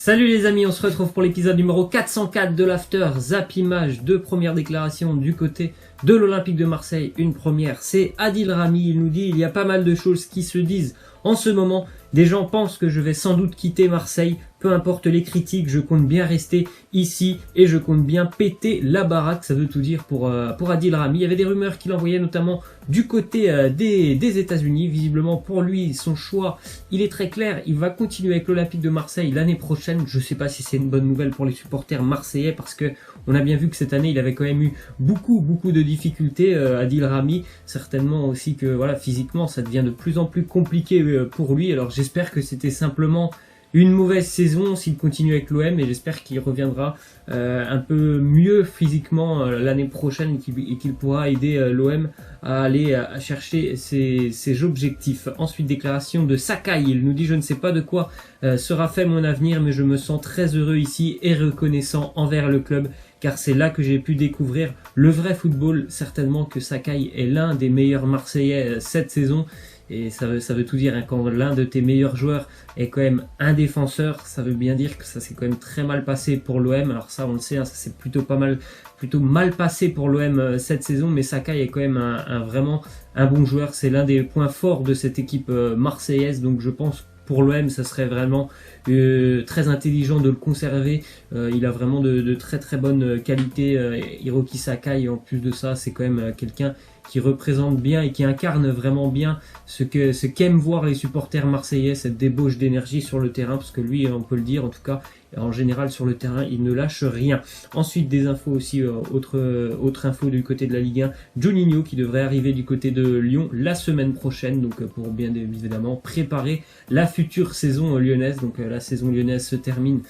Salut les amis, on se retrouve pour l'épisode numéro 404 de l'After Zap Image. Deux premières déclarations du côté de l'Olympique de Marseille. Une première, c'est Adil Rami. Il nous dit il y a pas mal de choses qui se disent en ce moment. Des gens pensent que je vais sans doute quitter Marseille. Peu importe les critiques, je compte bien rester ici et je compte bien péter la baraque. Ça veut tout dire pour Adil Rami. Il y avait des rumeurs qu'il envoyait notamment du côté des États-Unis. Visiblement pour lui, son choix, il est très clair. Il va continuer avec l'Olympique de Marseille l'année prochaine. Je ne sais pas si c'est une bonne nouvelle pour les supporters marseillais parce que on a bien vu que cette année, il avait quand même eu beaucoup de difficultés. Adil Rami, certainement aussi que voilà, physiquement, ça devient de plus en plus compliqué pour lui. Alors j'espère que c'était simplement une mauvaise saison s'il continue avec l'OM et j'espère qu'il reviendra un peu mieux physiquement l'année prochaine et qu'il pourra aider l'OM à aller à chercher ses objectifs. Ensuite, déclaration de Sakai, il nous dit je ne sais pas de quoi sera fait mon avenir mais je me sens très heureux ici et reconnaissant envers le club car c'est là que j'ai pu découvrir le vrai football. Certainement que Sakai est l'un des meilleurs Marseillais cette saison. Et ça veut tout dire, hein, quand l'un de tes meilleurs joueurs est quand même un défenseur, ça veut bien dire que ça s'est quand même très mal passé pour l'OM. Alors ça on le sait, hein, ça s'est plutôt mal passé pour l'OM cette saison, mais Sakai est quand même vraiment un bon joueur. C'est l'un des points forts de cette équipe marseillaise, donc je pense pour l'OM, ça serait vraiment très intelligent de le conserver. Il a vraiment de très bonnes qualités. Hiroki Sakai, en plus de ça, c'est quand même quelqu'un qui représente bien et qui incarne vraiment bien ce qu'aiment voir les supporters marseillais, cette débauche d'énergie sur le terrain, parce que lui, on peut le dire, en tout cas, en général sur le terrain, il ne lâche rien. Ensuite, des infos aussi, autre info du côté de la Ligue 1, Juninho qui devrait arriver du côté de Lyon la semaine prochaine, donc pour bien évidemment préparer la future saison lyonnaise. Donc la saison lyonnaise se termine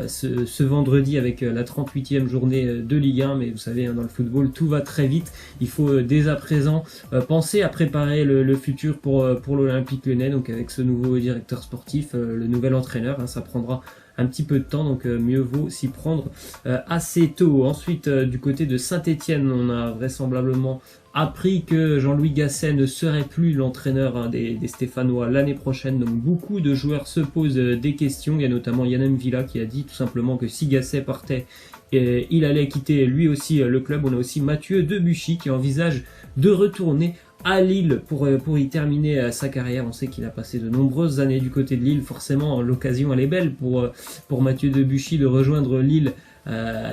ce vendredi avec la 38e journée de Ligue 1, mais vous savez, hein, dans le football, tout va très vite. Il faut dès à présent penser à préparer le futur pour l'Olympique Lyonnais, donc avec ce nouveau directeur sportif, le nouvel entraîneur, hein, ça prendra un petit peu de temps, donc mieux vaut s'y prendre assez tôt. Ensuite, du côté de Saint-Etienne, on a vraisemblablement appris que Jean-Louis Gasset ne serait plus l'entraîneur des Stéphanois l'année prochaine. Donc beaucoup de joueurs se posent des questions. Il y a notamment Yann M'Vila qui a dit tout simplement que si Gasset partait, il allait quitter lui aussi le club. On a aussi Mathieu Debuchy qui envisage de retourner à Lille pour y terminer sa carrière. On sait qu'il a passé de nombreuses années du côté de Lille. Forcément, l'occasion elle est belle pour Mathieu Debuchy de rejoindre Lille,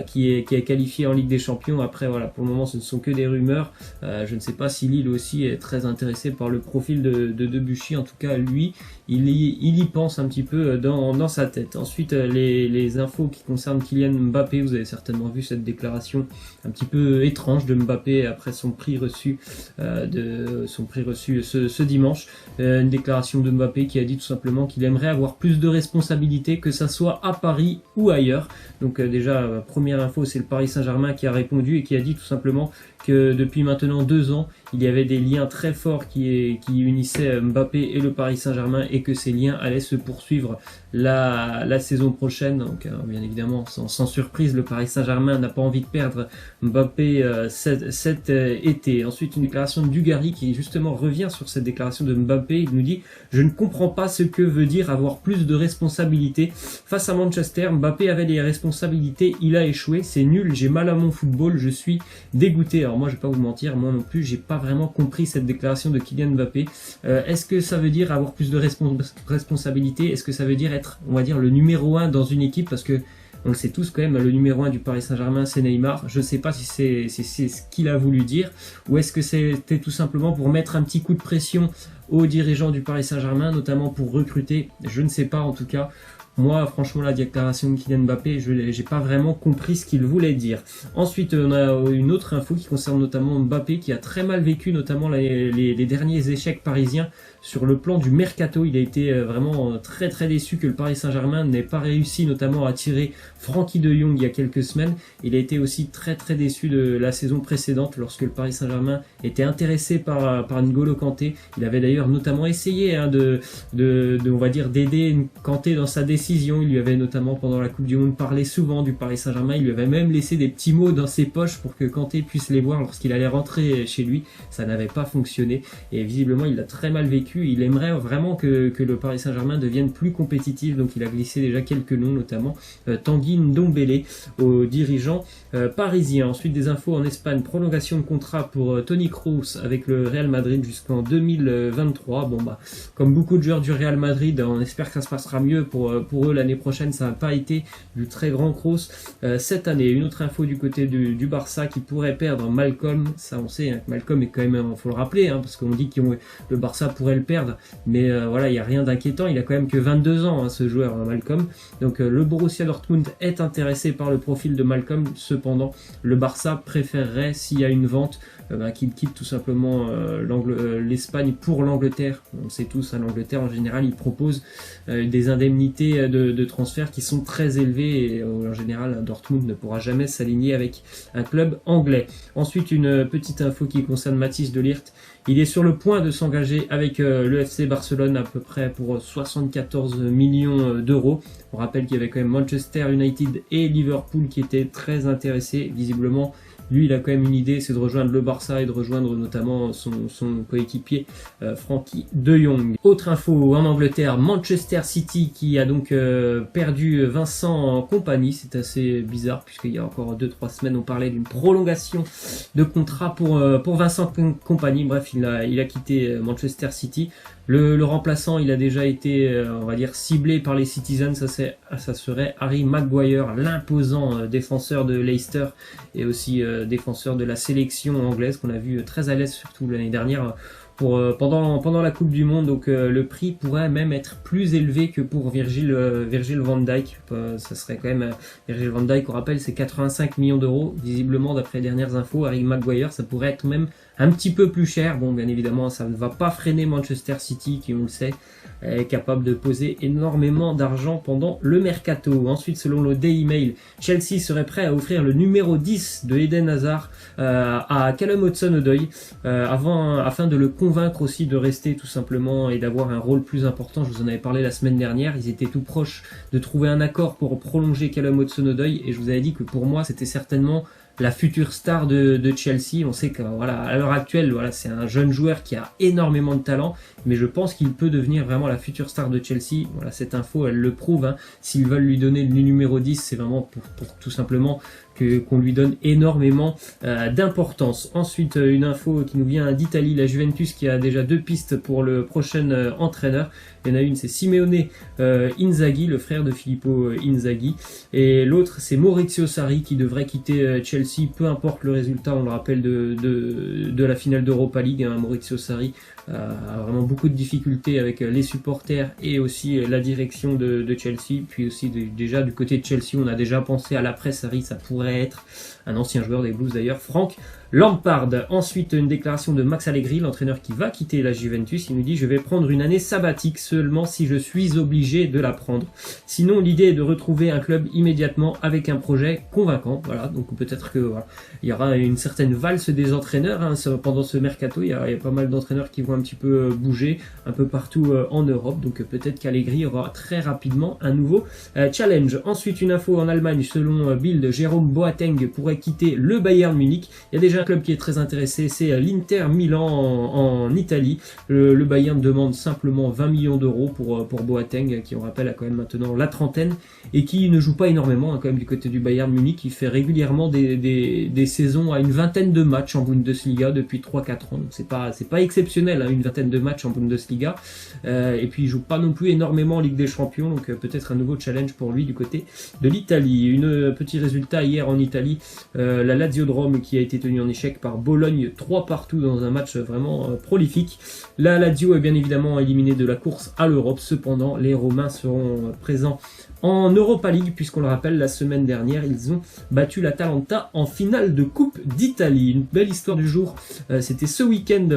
qui est qualifié en Ligue des Champions. Après voilà, pour le moment ce ne sont que des rumeurs. Je ne sais pas si Lille aussi est très intéressé par le profil de Debuchy. En tout cas lui, il y pense un petit peu dans sa tête. Ensuite les infos qui concernent Kylian Mbappé. Vous avez certainement vu cette déclaration un petit peu étrange de Mbappé après son prix reçu ce dimanche. Une déclaration de Mbappé qui a dit tout simplement qu'il aimerait avoir plus de responsabilités, que ça soit à Paris ou ailleurs. Donc déjà première info, c'est le Paris Saint-Germain qui a répondu et qui a dit tout simplement que depuis maintenant 2 ans, il y avait des liens très forts qui unissaient Mbappé et le Paris Saint-Germain et que ces liens allaient se poursuivre la saison prochaine. Donc bien évidemment, sans surprise, le Paris Saint-Germain n'a pas envie de perdre Mbappé cet été. Ensuite, une déclaration de Dugarry qui justement revient sur cette déclaration de Mbappé. Il nous dit « Je ne comprends pas ce que veut dire avoir plus de responsabilités. Face à Manchester, Mbappé avait des responsabilités, il a échoué, c'est nul, j'ai mal à mon football, je suis dégoûté. » Alors moi je vais pas vous mentir, moi non plus j'ai pas vraiment compris cette déclaration de Kylian Mbappé. Est-ce que ça veut dire avoir plus de responsabilités? Est-ce que ça veut dire être, on va dire, le numéro 1 dans une équipe? Parce que on le sait tous quand même, le numéro 1 du Paris Saint-Germain c'est Neymar. Je ne sais pas si c'est ce qu'il a voulu dire, ou est-ce que c'était tout simplement pour mettre un petit coup de pression aux dirigeants du Paris Saint-Germain, notamment pour recruter. Je ne sais pas, en tout cas. Moi, franchement, la déclaration de Kylian Mbappé, j'ai pas vraiment compris ce qu'il voulait dire. Ensuite, on a une autre info qui concerne notamment Mbappé, qui a très mal vécu notamment les derniers échecs parisiens sur le plan du mercato. Il a été vraiment très déçu que le Paris Saint-Germain n'ait pas réussi notamment à tirer Frenkie de Jong il y a quelques semaines. Il a été aussi très déçu de la saison précédente lorsque le Paris Saint-Germain était intéressé par N'Golo Kanté. Il avait d'ailleurs notamment essayé on va dire d'aider Kanté dans sa décision. Il lui avait notamment pendant la Coupe du Monde parlé souvent du Paris Saint-Germain. Il lui avait même laissé des petits mots dans ses poches pour que Kanté puisse les voir lorsqu'il allait rentrer chez lui. Ça n'avait pas fonctionné et visiblement il a très mal vécu convaincu, il aimerait vraiment que le Paris Saint-Germain devienne plus compétitif, donc il a glissé déjà quelques noms, notamment Tanguy Ndombele aux dirigeants parisiens. Ensuite des infos en Espagne, prolongation de contrat pour Toni Kroos avec le Real Madrid jusqu'en 2023. Bon bah comme beaucoup de joueurs du Real Madrid, on espère que ça se passera mieux pour eux l'année prochaine. Ça n'a pas été du très grand Kroos cette année. Une autre info du côté du Barça qui pourrait perdre Malcolm. Ça on sait, hein, que Malcolm est quand même, faut le rappeler, hein, parce qu'on dit que le Barça pourrait le perdre, mais voilà, il n'y a rien d'inquiétant. Il a quand même que 22 ans, hein, ce joueur, Malcolm. Donc le Borussia Dortmund est intéressé par le profil de Malcolm. Cependant, le Barça préférerait, s'il y a une vente, qu'il quitte tout simplement l'Espagne pour l'Angleterre. On sait tous, hein, l'Angleterre en général, il propose des indemnités de transfert qui sont très élevées et en général, Dortmund ne pourra jamais s'aligner avec un club anglais. Ensuite, une petite info qui concerne Matthijs de Ligt. Il est sur le point de s'engager avec le FC Barcelone à peu près pour 74 millions d'euros. On rappelle qu'il y avait quand même Manchester United et Liverpool qui étaient très intéressés. Visiblement, lui, il a quand même une idée, c'est de rejoindre le Barça et de rejoindre notamment son coéquipier Frenkie de Jong. Autre info en Angleterre, Manchester City qui a donc perdu Vincent Kompany. C'est assez bizarre puisqu'il y a encore 2-3 semaines on parlait d'une prolongation de contrat pour Vincent Kompany. Bref, il a quitté Manchester City. Le remplaçant, il a déjà été, on va dire, ciblé par les Citizens. Ça serait Harry Maguire, l'imposant défenseur de Leicester et aussi défenseur de la sélection anglaise qu'on a vu très à l'aise, surtout l'année dernière pendant la Coupe du Monde. Donc le prix pourrait même être plus élevé que pour Virgil van Dijk. Ça serait quand même Virgil van Dijk, on rappelle, c'est 85 millions d'euros. Visiblement, d'après les dernières infos, Harry Maguire, ça pourrait être même un petit peu plus cher. Bon, bien évidemment, ça ne va pas freiner Manchester City, qui, on le sait, est capable de poser énormément d'argent pendant le mercato. Ensuite, selon le Daily Mail, Chelsea serait prêt à offrir le numéro 10 de Eden Hazard à Callum Hudson-Odoi afin de le convaincre aussi de rester tout simplement et d'avoir un rôle plus important. Je vous en avais parlé la semaine dernière. Ils étaient tout proches de trouver un accord pour prolonger Callum Hudson-Odoi et je vous avais dit que pour moi, c'était certainement la future star de Chelsea. On sait que voilà, à l'heure actuelle, voilà, c'est un jeune joueur qui a énormément de talent, mais je pense qu'il peut devenir vraiment la future star de Chelsea. Voilà, cette info, elle le prouve, hein. S'ils veulent lui donner le numéro 10, c'est vraiment pour tout simplement qu'on lui donne énormément d'importance. Ensuite, une info qui nous vient d'Italie, la Juventus qui a déjà 2 pistes pour le prochain entraîneur. Il y en a une, c'est Simeone Inzaghi, le frère de Filippo Inzaghi, et l'autre, c'est Maurizio Sarri qui devrait quitter Chelsea, peu importe le résultat. On le rappelle de la finale d'Europa League, hein. Maurizio Sarri a vraiment beaucoup de difficultés avec les supporters et aussi la direction de Chelsea. Puis aussi déjà du côté de Chelsea, on a déjà pensé à l'après Sarri, ça pourrait être un ancien joueur des Blues d'ailleurs, Frank Lampard. Ensuite, une déclaration de Max Allegri, l'entraîneur qui va quitter la Juventus. Il nous dit: je vais prendre une année sabbatique seulement si je suis obligé de la prendre. Sinon, l'idée est de retrouver un club immédiatement avec un projet convaincant. Voilà, donc peut-être que voilà, il y aura une certaine valse des entraîneurs, hein, pendant ce mercato. Il y a pas mal d'entraîneurs qui vont un petit peu bouger un peu partout en Europe. Donc peut-être qu'Allegri aura très rapidement un nouveau challenge. Ensuite, une info en Allemagne, selon Bild, Jérôme Boateng pourrait quitter le Bayern Munich. Il y a déjà un club qui est très intéressé, c'est l'Inter Milan en Italie. Le Bayern demande simplement 20 millions d'euros pour Boateng, qui on rappelle a quand même maintenant la trentaine et qui ne joue pas énormément, hein, quand même du côté du Bayern Munich. Il fait régulièrement des saisons à une vingtaine de matchs en Bundesliga depuis 3-4 ans. Donc c'est pas exceptionnel, hein, une vingtaine de matchs en Bundesliga. Et puis il joue pas non plus énormément en Ligue des Champions, donc peut-être un nouveau challenge pour lui du côté de l'Italie. Un petit résultat hier en Italie, la Lazio de Rome qui a été tenue en échec par Bologne 3-2 dans un match vraiment prolifique. La Lazio est bien évidemment éliminée de la course à l'Europe. Cependant, les Romains seront présents en Europa League, puisqu'on le rappelle, la semaine dernière, ils ont battu l'Atalanta en finale de Coupe d'Italie. Une belle histoire du jour, c'était ce week-end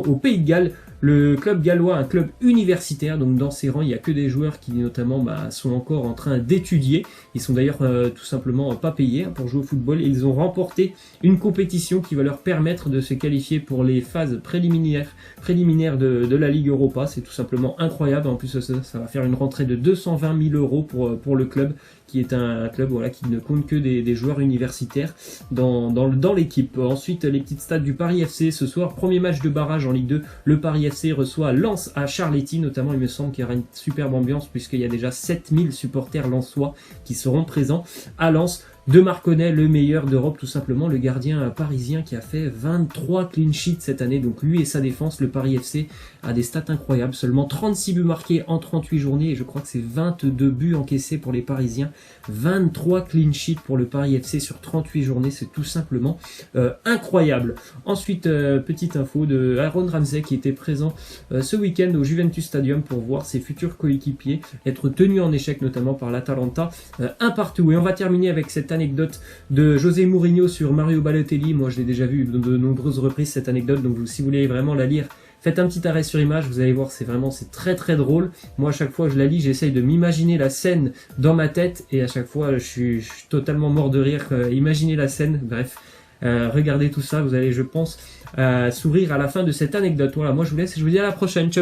au Pays de Galles. Le club gallois, un club universitaire, donc dans ses rangs, il n'y a que des joueurs qui notamment sont encore en train d'étudier. Ils sont d'ailleurs tout simplement pas payés, hein, pour jouer au football. Et ils ont remporté une compétition qui va leur permettre de se qualifier pour les phases préliminaires de la Ligue Europa. C'est tout simplement incroyable. En plus, ça va faire une rentrée de 220 000 euros pour le club qui est un club voilà, qui ne compte que des joueurs universitaires dans l'équipe. Ensuite, les petites stats du Paris FC ce soir. Premier match de barrage en Ligue 2. Le Paris FC reçoit Lens à Charléty, notamment. Il me semble qu'il y aura une superbe ambiance puisqu'il y a déjà 7000 supporters lensois qui seront présents à Lens. De Marconnet, le meilleur d'Europe, tout simplement, le gardien parisien qui a fait 23 clean sheets cette année. Donc lui et sa défense, le Paris FC a des stats incroyables. Seulement 36 buts marqués en 38 journées et je crois que c'est 22 buts encaissés pour les Parisiens. 23 clean sheets pour le Paris FC sur 38 journées, c'est tout simplement incroyable. Ensuite, petite info de Aaron Ramsey qui était présent ce week-end au Juventus Stadium pour voir ses futurs coéquipiers être tenus en échec, notamment par l'Atalanta, un partout. Et on va terminer avec cette anecdote de José Mourinho sur Mario Balotelli. Moi, je l'ai déjà vu de nombreuses reprises cette anecdote, donc si vous voulez vraiment la lire, faites un petit arrêt sur image, vous allez voir, c'est très très drôle. Moi, à chaque fois que je la lis, j'essaye de m'imaginer la scène dans ma tête, et à chaque fois, je suis totalement mort de rire. Imaginez la scène, bref. Regardez tout ça, vous allez, je pense, sourire à la fin de cette anecdote. Voilà, moi je vous laisse et je vous dis à la prochaine. Ciao.